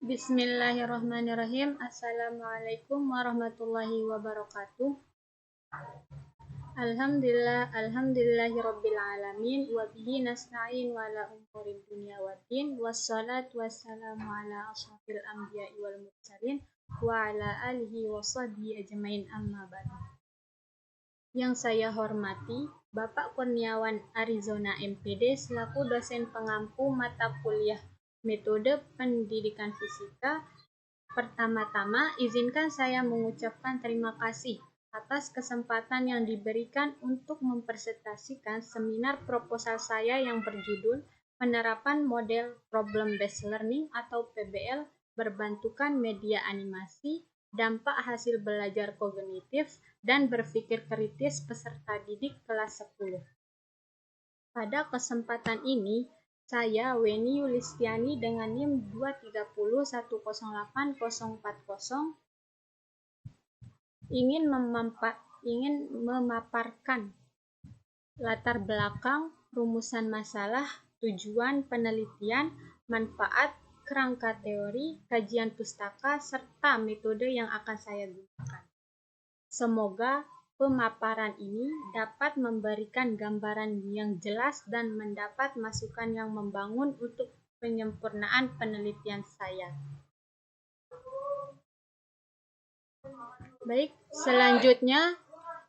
Bismillahirrahmanirrahim. Assalamualaikum warahmatullahi wabarakatuh. Alhamdulillahirabbil alamin wa bihi nasta'in wa ala umurid dunya waddin wassalatu wassalamu ala asyrafil anbiya'i wal mursalin wa ala alihi wa sahbihi ajmain amma ba'du. Yang saya hormati Bapak Kurniawan Arizona MPD selaku dosen pengampu mata kuliah Metode Pendidikan Fisika. Pertama-tama, izinkan saya mengucapkan terima kasih atas kesempatan yang diberikan untuk mempresentasikan seminar proposal saya yang berjudul Penerapan Model Problem Based Learning atau PBL berbentukan media animasi, dampak hasil belajar kognitif, dan berpikir kritis peserta didik kelas 10. Pada kesempatan ini, saya, Weni Yulistiani dengan NIM 230108040 ingin memaparkan latar belakang, rumusan masalah, tujuan penelitian, manfaat, kerangka teori, kajian pustaka, serta metode yang akan saya gunakan. Semoga pemaparan ini dapat memberikan gambaran yang jelas dan mendapat masukan yang membangun untuk penyempurnaan penelitian saya. Baik, selanjutnya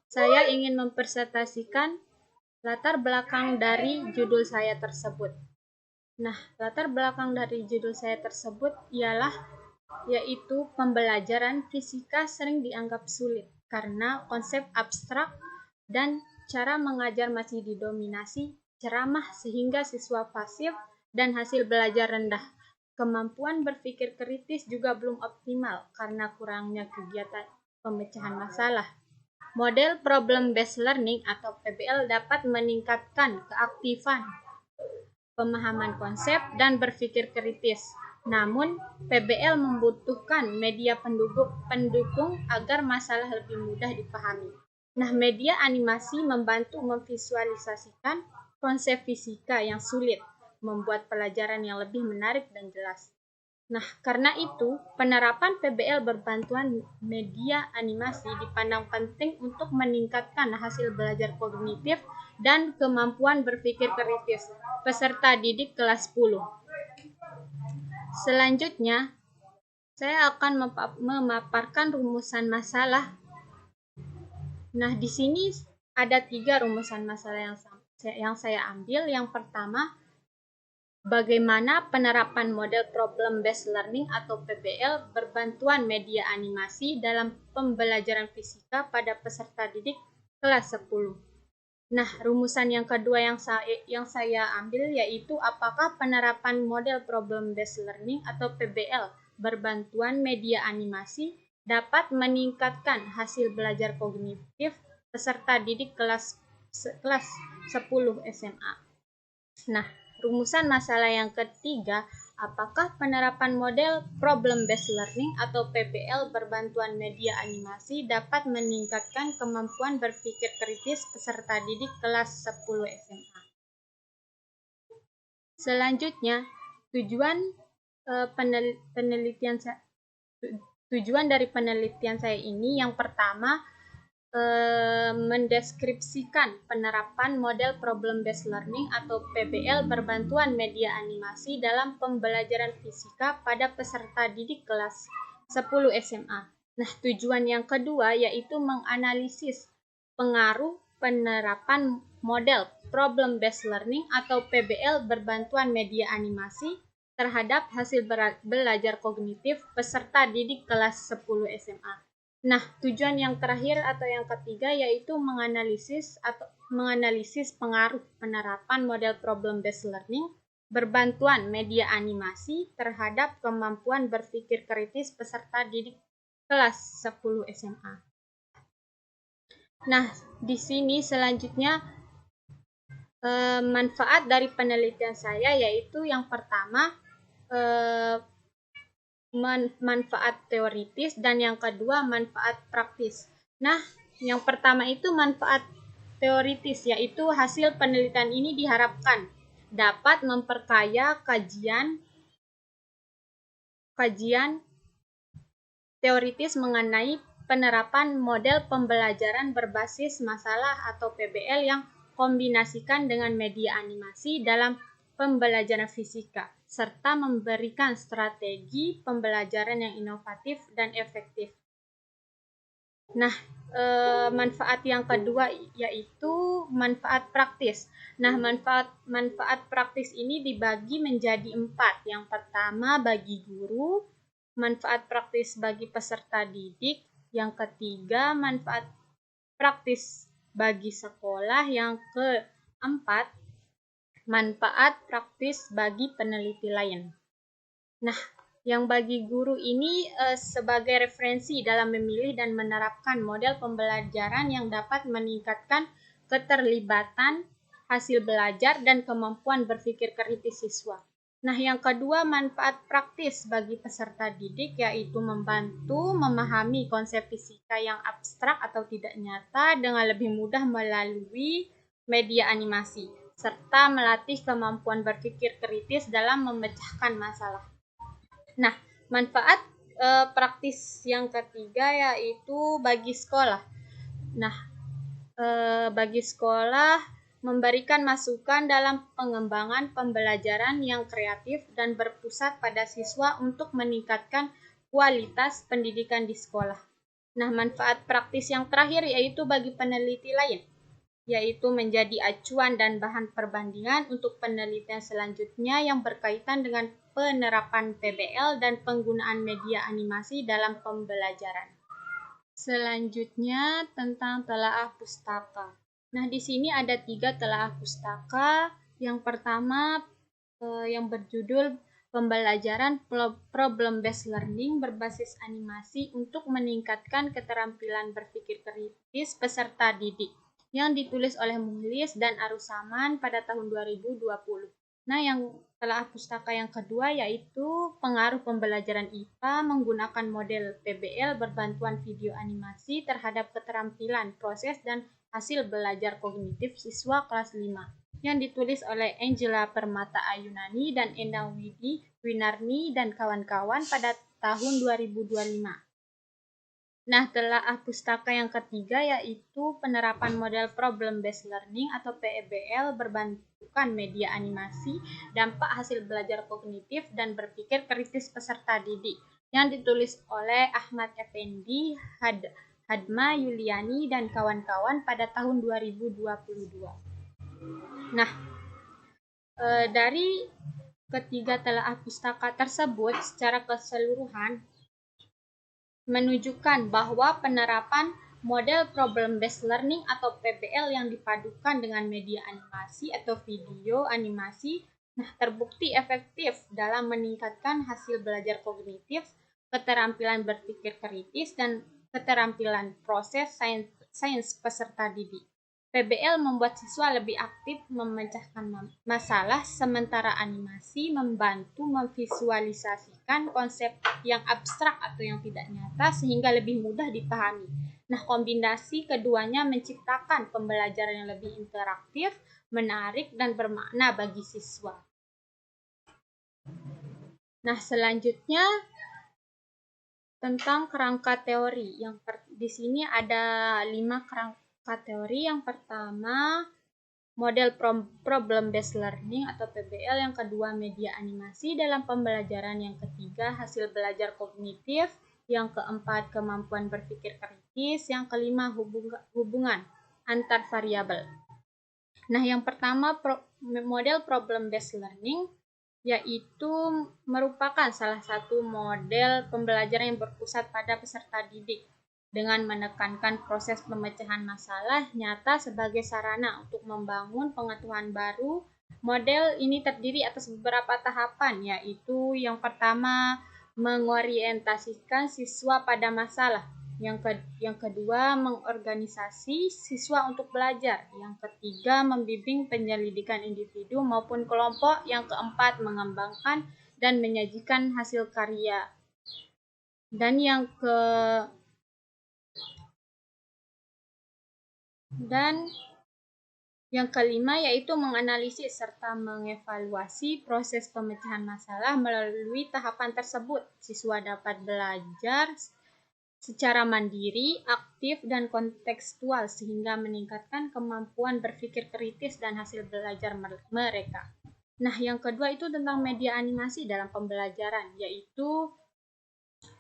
saya ingin mempresentasikan latar belakang dari judul saya tersebut. Nah, latar belakang dari judul saya tersebut yaitu pembelajaran fisika sering dianggap sulit karena konsep abstrak dan cara mengajar masih didominasi ceramah sehingga siswa pasif dan hasil belajar rendah. Kemampuan berpikir kritis juga belum optimal karena kurangnya kegiatan pemecahan masalah. Model Problem-Based Learning atau PBL dapat meningkatkan keaktifan, pemahaman konsep, dan berpikir kritis. Namun, PBL membutuhkan media pendukung agar masalah lebih mudah dipahami. Nah, media animasi membantu memvisualisasikan konsep fisika yang sulit, membuat pelajaran yang lebih menarik dan jelas. Nah, karena itu, penerapan PBL berbantuan media animasi dipandang penting untuk meningkatkan hasil belajar kognitif dan kemampuan berpikir kritis peserta didik kelas 10. Selanjutnya, saya akan memaparkan rumusan masalah. Nah, di sini ada 3 rumusan masalah yang saya ambil. Yang pertama, bagaimana penerapan model Problem-Based Learning atau PBL berbantuan media animasi dalam pembelajaran fisika pada peserta didik kelas 10. Nah, rumusan yang kedua yang saya ambil yaitu apakah penerapan model Problem-Based Learning atau PBL berbantuan media animasi dapat meningkatkan hasil belajar kognitif peserta didik kelas 10 SMA. Nah, rumusan masalah yang ketiga, apakah penerapan model Problem-Based Learning atau PBL berbantuan media animasi dapat meningkatkan kemampuan berpikir kritis peserta didik kelas 10 SMA. Selanjutnya, tujuan dari penelitian saya ini yang pertama, mendeskripsikan penerapan model Problem-Based Learning atau PBL berbantuan media animasi dalam pembelajaran fisika pada peserta didik kelas 10 SMA. Nah, tujuan yang kedua yaitu menganalisis pengaruh penerapan model Problem-Based Learning atau PBL berbantuan media animasi terhadap hasil belajar kognitif peserta didik kelas 10 SMA. Nah, tujuan yang terakhir atau yang ketiga yaitu menganalisis pengaruh penerapan model Problem-Based Learning berbantuan media animasi terhadap kemampuan berpikir kritis peserta didik kelas 10 SMA. Nah, di sini selanjutnya manfaat dari penelitian saya yaitu yang pertama, manfaat teoritis dan yang kedua manfaat praktis. Nah, yang pertama itu manfaat teoritis yaitu hasil penelitian ini diharapkan dapat memperkaya kajian kajian teoritis mengenai penerapan model pembelajaran berbasis masalah atau PBL yang kombinasikan dengan media animasi dalam pembelajaran fisika, serta memberikan strategi pembelajaran yang inovatif dan efektif. Nah, manfaat yang kedua yaitu manfaat praktis. Nah, manfaat praktis ini dibagi menjadi 4. Yang pertama bagi guru, manfaat praktis bagi peserta didik. Yang ketiga, manfaat praktis bagi sekolah. Yang keempat, manfaat praktis bagi peneliti lain. Nah, yang bagi guru ini sebagai referensi dalam memilih dan menerapkan model pembelajaran yang dapat meningkatkan keterlibatan hasil belajar dan kemampuan berpikir kritis siswa. Nah, yang kedua, manfaat praktis bagi peserta didik yaitu membantu memahami konsep fisika yang abstrak atau tidak nyata dengan lebih mudah melalui media animasi, serta melatih kemampuan berpikir kritis dalam memecahkan masalah. Nah, manfaat praktis yang ketiga yaitu bagi sekolah. Nah, bagi sekolah memberikan masukan dalam pengembangan pembelajaran yang kreatif dan berpusat pada siswa untuk meningkatkan kualitas pendidikan di sekolah. Nah, manfaat praktis yang terakhir yaitu bagi peneliti lain, yaitu menjadi acuan dan bahan perbandingan untuk penelitian selanjutnya yang berkaitan dengan penerapan PBL dan penggunaan media animasi dalam pembelajaran. Selanjutnya tentang telaah pustaka. Nah, di sini ada 3 telaah pustaka. Yang pertama yang berjudul Pembelajaran Problem Based Learning berbasis animasi untuk meningkatkan keterampilan berpikir kritis peserta didik, yang ditulis oleh Muhlis dan Arusaman pada tahun 2020. Nah, yang telaah pustaka yang kedua yaitu Pengaruh Pembelajaran IPA menggunakan model PBL berbantuan video animasi terhadap keterampilan, proses, dan hasil belajar kognitif siswa kelas 5, yang ditulis oleh Angela Permata Ayunani dan Endang Winarni dan kawan-kawan pada tahun 2025. Nah, telaah pustaka yang ketiga yaitu penerapan model Problem Based Learning atau PBL berbentukan media animasi, dampak hasil belajar kognitif dan berpikir kritis peserta didik, yang ditulis oleh Ahmad Effendi, Hadma Yuliani dan kawan-kawan pada tahun 2022. Nah, dari ketiga telaah pustaka tersebut secara keseluruhan menunjukkan bahwa penerapan model Problem Based Learning atau PBL yang dipadukan dengan media animasi atau video animasi terbukti efektif dalam meningkatkan hasil belajar kognitif, keterampilan berpikir kritis, dan keterampilan proses sains peserta didik. PBL membuat siswa lebih aktif memecahkan masalah, sementara animasi membantu memvisualisasikan konsep yang abstrak atau yang tidak nyata sehingga lebih mudah dipahami. Nah, kombinasi keduanya menciptakan pembelajaran yang lebih interaktif, menarik, dan bermakna bagi siswa. Nah, selanjutnya tentang kerangka teori. Di sini ada 5 kerangka teori. Yang pertama, model Problem Based Learning atau PBL. Yang kedua, media animasi dalam pembelajaran. Yang ketiga, hasil belajar kognitif. Yang keempat, kemampuan berpikir kritis. Yang kelima, hubungan antar variabel. Nah, yang pertama, model Problem Based Learning yaitu merupakan salah satu model pembelajaran yang berpusat pada peserta didik dengan menekankan proses pemecahan masalah nyata sebagai sarana untuk membangun pengetahuan baru. Model ini terdiri atas beberapa tahapan, yaitu yang pertama, mengorientasikan siswa pada masalah. Yang kedua, mengorganisasi siswa untuk belajar. Yang ketiga, membimbing penyelidikan individu maupun kelompok. Yang keempat, mengembangkan dan menyajikan hasil karya. Dan Yang kelima yaitu menganalisis serta mengevaluasi proses pemecahan masalah. Melalui tahapan tersebut, siswa dapat belajar secara mandiri, aktif, dan kontekstual sehingga meningkatkan kemampuan berpikir kritis dan hasil belajar mereka. Nah, yang kedua itu tentang media animasi dalam pembelajaran, yaitu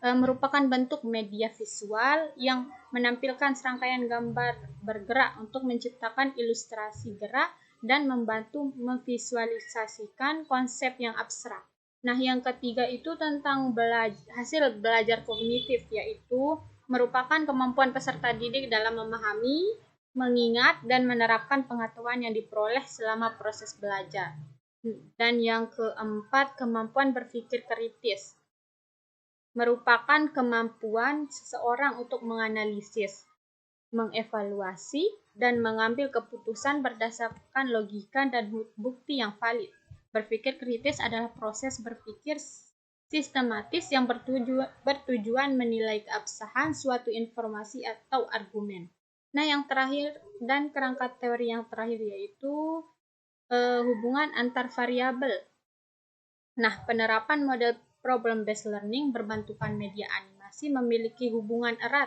merupakan bentuk media visual yang menampilkan serangkaian gambar bergerak untuk menciptakan ilustrasi gerak dan membantu memvisualisasikan konsep yang abstrak. Nah, yang ketiga itu tentang hasil belajar kognitif, yaitu merupakan kemampuan peserta didik dalam memahami, mengingat, dan menerapkan pengetahuan yang diperoleh selama proses belajar. Dan yang keempat, kemampuan berpikir kritis merupakan kemampuan seseorang untuk menganalisis, mengevaluasi, dan mengambil keputusan berdasarkan logika dan bukti yang valid. Berpikir kritis adalah proses berpikir sistematis yang bertujuan menilai keabsahan suatu informasi atau argumen. Nah, yang terakhir dan kerangka teori yang terakhir yaitu hubungan antar variabel. Nah, penerapan model problem-based learning berbentukan media animasi memiliki hubungan erat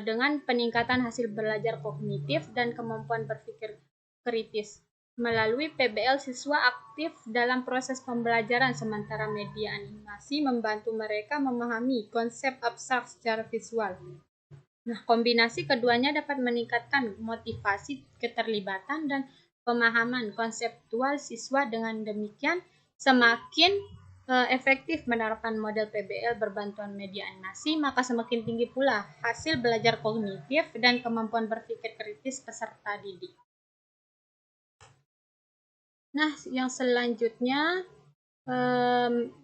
dengan peningkatan hasil belajar kognitif dan kemampuan berpikir kritis. Melalui PBL, siswa aktif dalam proses pembelajaran, sementara media animasi membantu mereka memahami konsep abstrak secara visual. Nah, kombinasi keduanya dapat meningkatkan motivasi, keterlibatan, dan pemahaman konseptual siswa. Dengan demikian, semakin efektif menerapkan model PBL berbantuan media animasi, maka semakin tinggi pula hasil belajar kognitif dan kemampuan berpikir kritis peserta didik. Nah, yang selanjutnya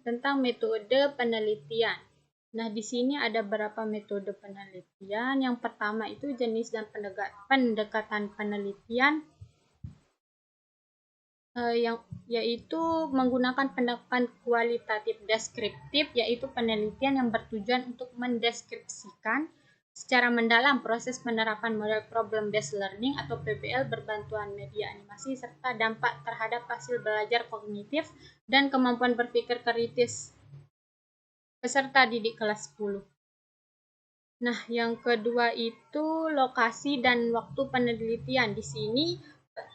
tentang metode penelitian. Nah, di sini ada beberapa metode penelitian. Yang pertama itu jenis dan pendekatan penelitian yaitu menggunakan pendekatan kualitatif deskriptif, yaitu penelitian yang bertujuan untuk mendeskripsikan secara mendalam proses penerapan model problem-based learning atau PBL berbantuan media animasi serta dampak terhadap hasil belajar kognitif dan kemampuan berpikir kritis peserta didik kelas 10. Nah, yang kedua itu lokasi dan waktu penelitian. Di sini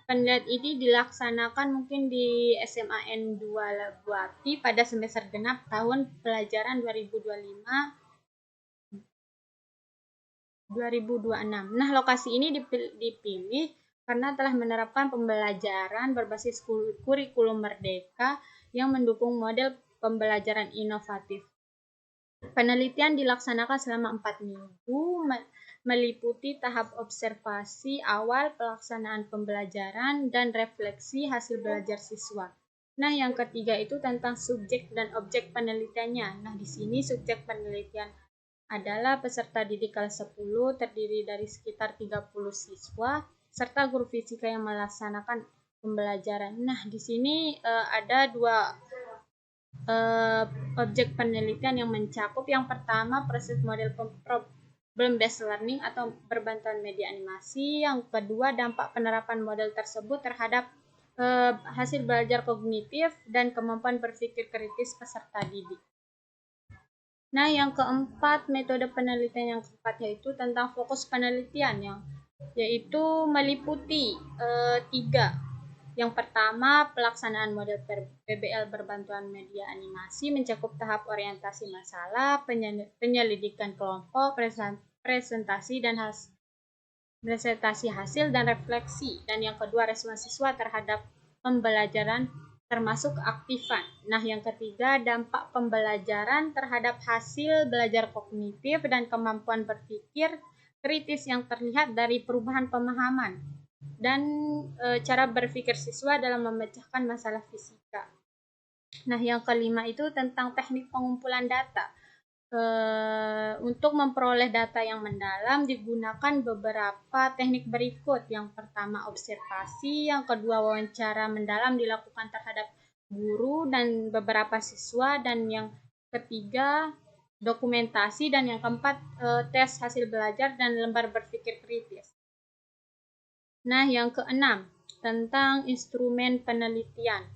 penelitian ini dilaksanakan mungkin di SMAN 2 Labuati pada semester genap tahun pelajaran 2025-2026. Nah, lokasi ini dipilih karena telah menerapkan pembelajaran berbasis kurikulum merdeka yang mendukung model pembelajaran inovatif. Penelitian dilaksanakan selama 4 minggu, meliputi tahap observasi awal, pelaksanaan pembelajaran, dan refleksi hasil belajar siswa. Nah, yang ketiga itu tentang subjek dan objek penelitiannya. Nah, di sini subjek penelitian adalah peserta didik kelas 10, terdiri dari sekitar 30 siswa, serta guru fisika yang melaksanakan pembelajaran. Nah, di sini ada dua objek penelitian yang mencakup. Yang pertama, proses model problem-based learning atau berbantuan media animasi. Yang kedua, dampak penerapan model tersebut terhadap hasil belajar kognitif dan kemampuan berpikir kritis peserta didik. Nah, yang keempat, metode penelitian yang keempat yaitu tentang fokus penelitian, yaitu meliputi 3. Yang pertama, pelaksanaan model PBL berbantuan media animasi mencakup tahap orientasi masalah, penyelidikan kelompok, presentasi hasil, dan refleksi. Dan yang kedua, respon siswa terhadap pembelajaran termasuk keaktifan. Nah, yang ketiga, dampak pembelajaran terhadap hasil belajar kognitif dan kemampuan berpikir kritis yang terlihat dari perubahan pemahaman dan cara berpikir siswa dalam memecahkan masalah fisika. Nah, yang kelima itu tentang teknik pengumpulan data. Untuk memperoleh data yang mendalam digunakan beberapa teknik berikut. Yang pertama, observasi. Yang kedua, wawancara mendalam dilakukan terhadap guru dan beberapa siswa. Dan yang ketiga, dokumentasi. Dan yang keempat, tes hasil belajar dan lembar berpikir kritis. Nah, yang keenam, tentang instrumen penelitian.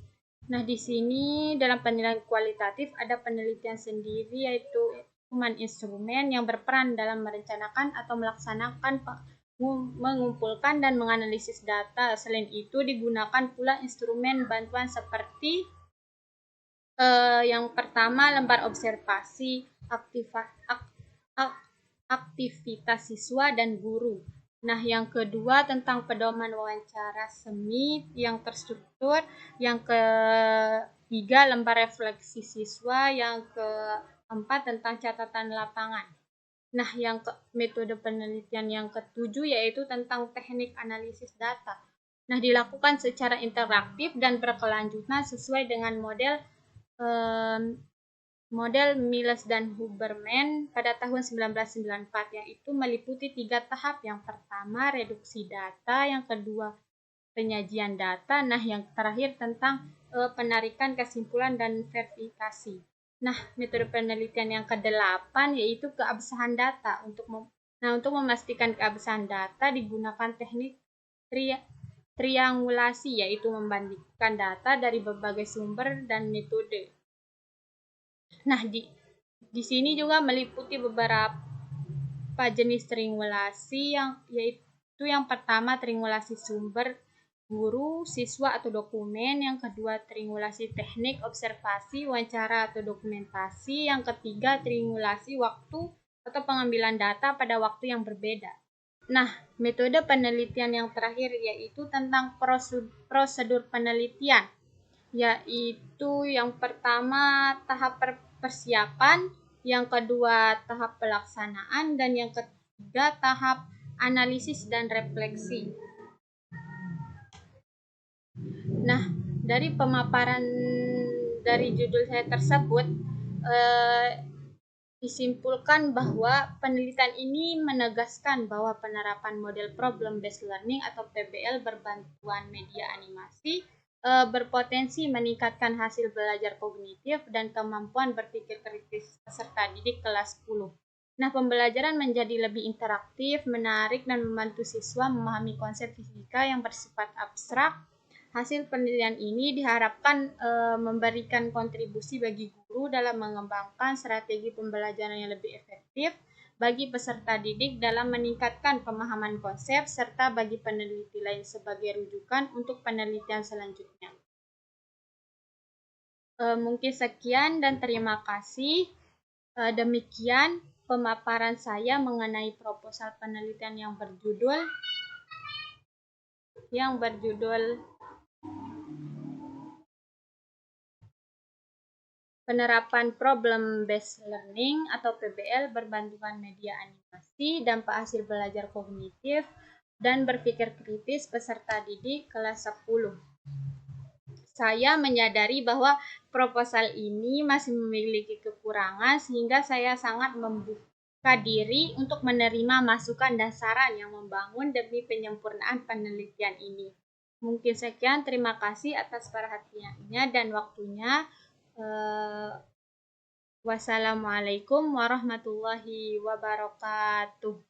Nah, di sini dalam penilaian kualitatif ada penelitian sendiri, yaitu instrumen yang berperan dalam merencanakan atau melaksanakan mengumpulkan dan menganalisis data. Selain itu digunakan pula instrumen bantuan seperti yang pertama lembar observasi, aktivitas siswa dan guru. Nah, yang kedua tentang pedoman wawancara semi yang terstruktur, yang ketiga lembar refleksi siswa, yang keempat tentang catatan lapangan. Nah, metode penelitian yang ketujuh yaitu tentang teknik analisis data. Nah, dilakukan secara interaktif dan berkelanjutan sesuai dengan model Miles dan Huberman pada tahun 1994, yaitu meliputi 3 tahap. Yang pertama, reduksi data, yang kedua, penyajian data, nah yang terakhir tentang penarikan kesimpulan dan verifikasi. Nah, metode penelitian yang ke-8 yaitu keabsahan data. Untuk memastikan keabsahan data digunakan teknik triangulasi, yaitu membandingkan data dari berbagai sumber dan metode. Nah, di sini juga meliputi beberapa jenis triangulasi, yaitu yang pertama triangulasi sumber guru, siswa atau dokumen, yang kedua triangulasi teknik, observasi, wawancara atau dokumentasi, yang ketiga triangulasi waktu atau pengambilan data pada waktu yang berbeda. Nah, metode penelitian yang terakhir yaitu tentang prosedur penelitian, yaitu yang pertama tahap persiapan, yang kedua tahap pelaksanaan, dan yang ketiga tahap analisis dan refleksi. Nah, dari pemaparan dari judul saya tersebut disimpulkan bahwa penelitian ini menegaskan bahwa penerapan model problem based learning atau PBL berbantuan media animasi berpotensi meningkatkan hasil belajar kognitif dan kemampuan berpikir kritis peserta didik kelas 10. Nah, pembelajaran menjadi lebih interaktif, menarik, dan membantu siswa memahami konsep fisika yang bersifat abstrak. Hasil penelitian ini diharapkan memberikan kontribusi bagi guru dalam mengembangkan strategi pembelajaran yang lebih efektif bagi peserta didik dalam meningkatkan pemahaman konsep, serta bagi peneliti lain sebagai rujukan untuk penelitian selanjutnya. Mungkin sekian dan terima kasih. Demikian pemaparan saya mengenai proposal penelitian yang berjudul penerapan problem based learning atau PBL berbantuan media animasi, dampak hasil belajar kognitif dan berpikir kritis peserta didik kelas 10. Saya menyadari bahwa proposal ini masih memiliki kekurangan, sehingga saya sangat membuka diri untuk menerima masukan dan saran yang membangun demi penyempurnaan penelitian ini. Mungkin sekian, terima kasih atas perhatiannya dan waktunya. Wassalamualaikum warahmatullahi wabarakatuh.